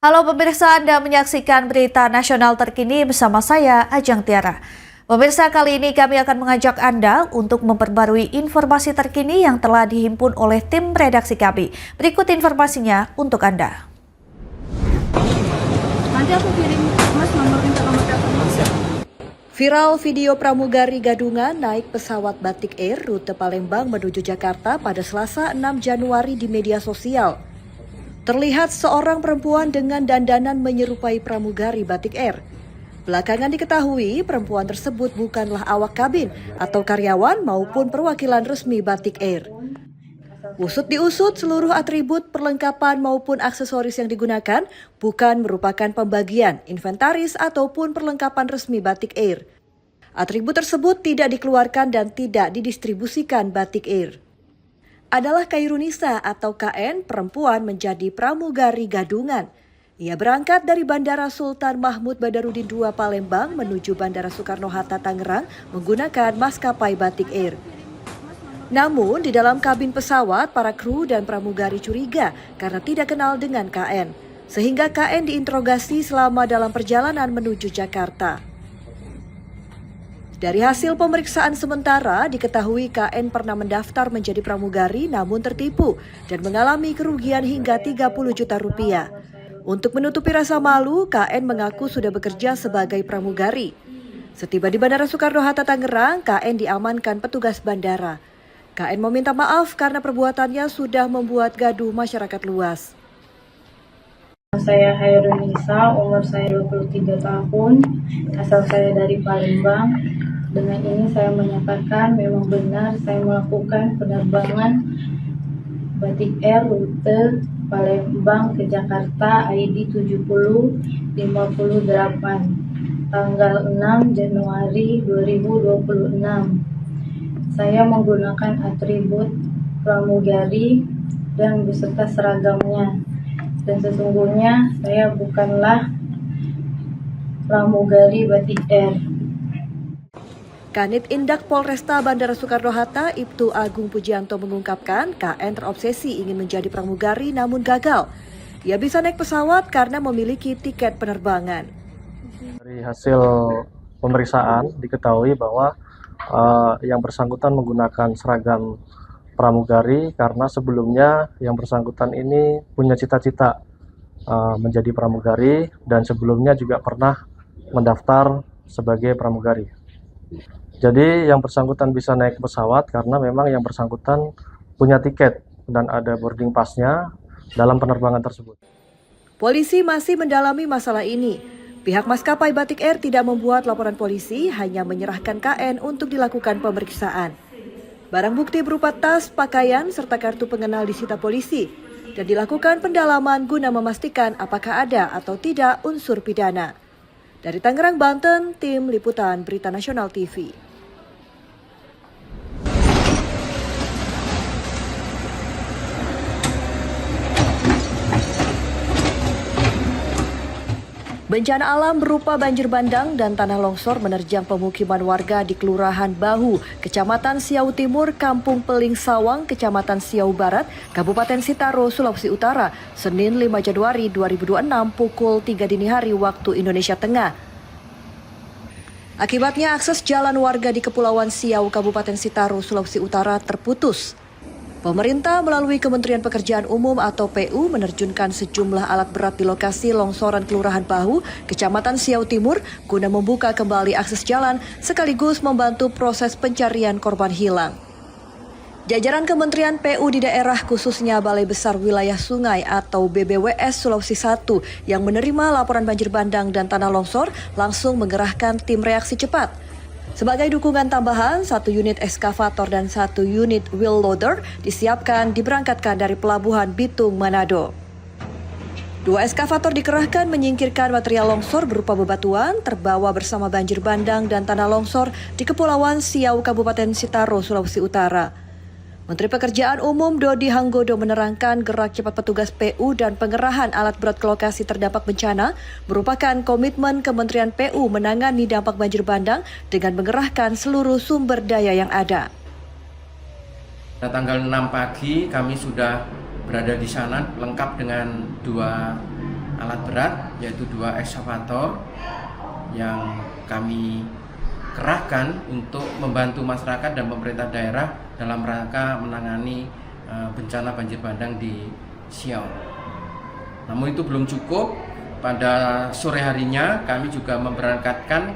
Halo pemirsa, Anda menyaksikan berita nasional terkini bersama saya, Ajeng Tiara. Pemirsa, kali ini kami akan mengajak Anda untuk memperbarui informasi terkini yang telah dihimpun oleh tim redaksi kami. Berikut informasinya untuk Anda. Nanti aku kirim Mas nomor telepon Mas. Viral video pramugari gadungan naik pesawat Batik Air rute Palembang menuju Jakarta pada Selasa 6 Januari di media sosial. Terlihat seorang perempuan dengan dandanan menyerupai pramugari Batik Air. Belakangan diketahui perempuan tersebut bukanlah awak kabin atau karyawan maupun perwakilan resmi Batik Air. Usut diusut, seluruh atribut, perlengkapan maupun aksesoris yang digunakan bukan merupakan pembagian, inventaris ataupun perlengkapan resmi Batik Air. Atribut tersebut tidak dikeluarkan dan tidak didistribusikan Batik Air. Adalah Khairunisa atau KN, perempuan menjadi pramugari gadungan. Ia berangkat dari Bandara Sultan Mahmud Badarudin II Palembang menuju Bandara Soekarno-Hatta Tangerang menggunakan maskapai Batik Air. Namun di dalam kabin pesawat, para kru dan pramugari curiga karena tidak kenal dengan KN. Sehingga KN diinterogasi selama dalam perjalanan menuju Jakarta. Dari hasil pemeriksaan sementara, diketahui KN pernah mendaftar menjadi pramugari namun tertipu dan mengalami kerugian hingga 30 juta rupiah. Untuk menutupi rasa malu, KN mengaku sudah bekerja sebagai pramugari. Setiba di Bandara Soekarno-Hatta Tangerang, KN diamankan petugas bandara. KN meminta maaf karena perbuatannya sudah membuat gaduh masyarakat luas. Saya Khairunisa, umur saya 23 tahun, asal saya dari Palembang. Dengan ini saya menyatakan memang benar saya melakukan penerbangan Batik Air rute Palembang ke Jakarta ID 7058 tanggal 6 Januari 2026. Saya menggunakan atribut pramugari dan beserta seragamnya. Dan sesungguhnya saya bukanlah pramugari Batik Air. Kanit Indak Polresta Bandara Soekarno-Hatta, Ibtu Agung Pujianto mengungkapkan KN terobsesi ingin menjadi pramugari namun gagal. Ia bisa naik pesawat karena memiliki tiket penerbangan. Dari hasil pemeriksaan diketahui bahwa yang bersangkutan menggunakan seragam pramugari karena sebelumnya yang bersangkutan ini punya cita-cita menjadi pramugari dan sebelumnya juga pernah mendaftar sebagai pramugari. Jadi yang bersangkutan bisa naik pesawat karena memang yang bersangkutan punya tiket dan ada boarding pass-nya dalam penerbangan tersebut. Polisi masih mendalami masalah ini. Pihak maskapai Batik Air tidak membuat laporan polisi, hanya menyerahkan KN untuk dilakukan pemeriksaan. Barang bukti berupa tas, pakaian, serta kartu pengenal disita polisi dan dilakukan pendalaman guna memastikan apakah ada atau tidak unsur pidana. Dari Tangerang, Banten, Tim Liputan Berita Nasional TV. Bencana alam berupa banjir bandang dan tanah longsor menerjang pemukiman warga di Kelurahan Bahu, Kecamatan Siau Timur, Kampung Peling Sawang, Kecamatan Siau Barat, Kabupaten Sitaro, Sulawesi Utara, Senin 5 Januari 2026 pukul 3 dini hari waktu Indonesia Tengah. Akibatnya akses jalan warga di Kepulauan Siau, Kabupaten Sitaro, Sulawesi Utara terputus. Pemerintah melalui Kementerian Pekerjaan Umum atau PU menerjunkan sejumlah alat berat di lokasi longsoran Kelurahan Bahu, Kecamatan Siau Timur, guna membuka kembali akses jalan sekaligus membantu proses pencarian korban hilang. Jajaran Kementerian PU di daerah khususnya Balai Besar Wilayah Sungai atau BBWS Sulawesi I yang menerima laporan banjir bandang dan tanah longsor langsung mengerahkan tim reaksi cepat. Sebagai dukungan tambahan, 1 unit eskavator dan 1 unit wheel loader disiapkan diberangkatkan dari Pelabuhan Bitung, Manado. 2 eskavator dikerahkan menyingkirkan material longsor berupa bebatuan terbawa bersama banjir bandang dan tanah longsor di Kepulauan Siau, Kabupaten Sitaro, Sulawesi Utara. Menteri Pekerjaan Umum Dodi Hanggodo menerangkan gerak cepat petugas PU dan pengerahan alat berat ke lokasi terdampak bencana merupakan komitmen Kementerian PU menangani dampak banjir bandang dengan mengerahkan seluruh sumber daya yang ada. Pada tanggal 6 pagi kami sudah berada di sana lengkap dengan 2 alat berat, yaitu 2 ekskavator yang kami kerahkan untuk membantu masyarakat dan pemerintah daerah dalam rangka menangani bencana banjir bandang di Siau. Namun itu belum cukup. Pada sore harinya kami juga memberangkatkan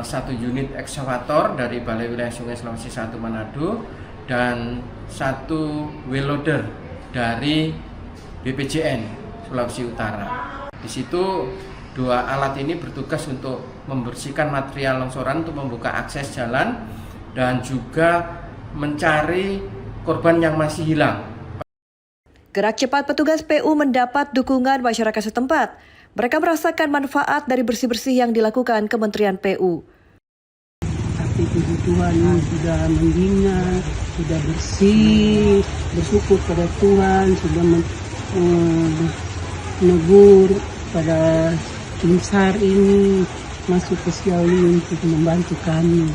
1 unit ekskavator dari Balai Wilayah Sungai Sulawesi 1 Manado dan 1 wheel loader dari BPJN Sulawesi Utara. Di situ 2 alat ini bertugas untuk membersihkan material longsoran untuk membuka akses jalan dan juga mencari korban yang masih hilang. Gerak cepat petugas PU mendapat dukungan masyarakat setempat. Mereka merasakan manfaat dari bersih-bersih yang dilakukan Kementerian PU. Tapi puji Tuhan sudah mendingan, sudah bersih, bersyukur pada Tuhan, sudah menegur pada tim SAR ini masuk ke Siau ini untuk membantu kami.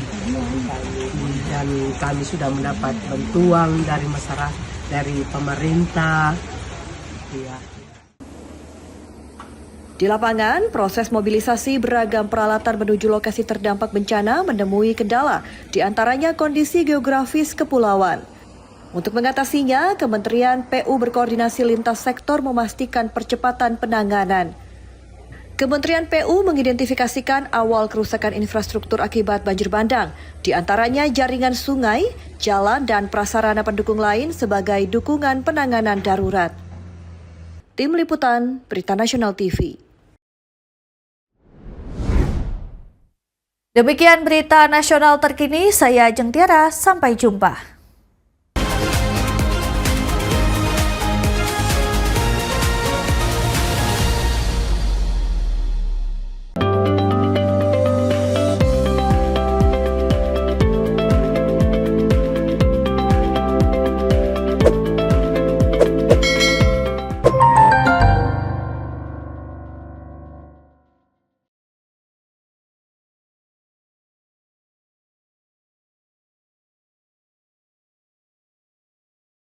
Dan kami sudah mendapat bantuan dari masyarakat, dari pemerintah. Ya. Di lapangan, proses mobilisasi beragam peralatan menuju lokasi terdampak bencana menemui kendala, di antaranya kondisi geografis kepulauan. Untuk mengatasinya, Kementerian PU berkoordinasi lintas sektor memastikan percepatan penanganan. Kementerian PU mengidentifikasikan awal kerusakan infrastruktur akibat banjir bandang, di antaranya jaringan sungai, jalan, dan prasarana pendukung lain sebagai dukungan penanganan darurat. Tim Liputan, Berita Nasional TV. Demikian berita nasional terkini, saya Ajeng Tiara, sampai jumpa.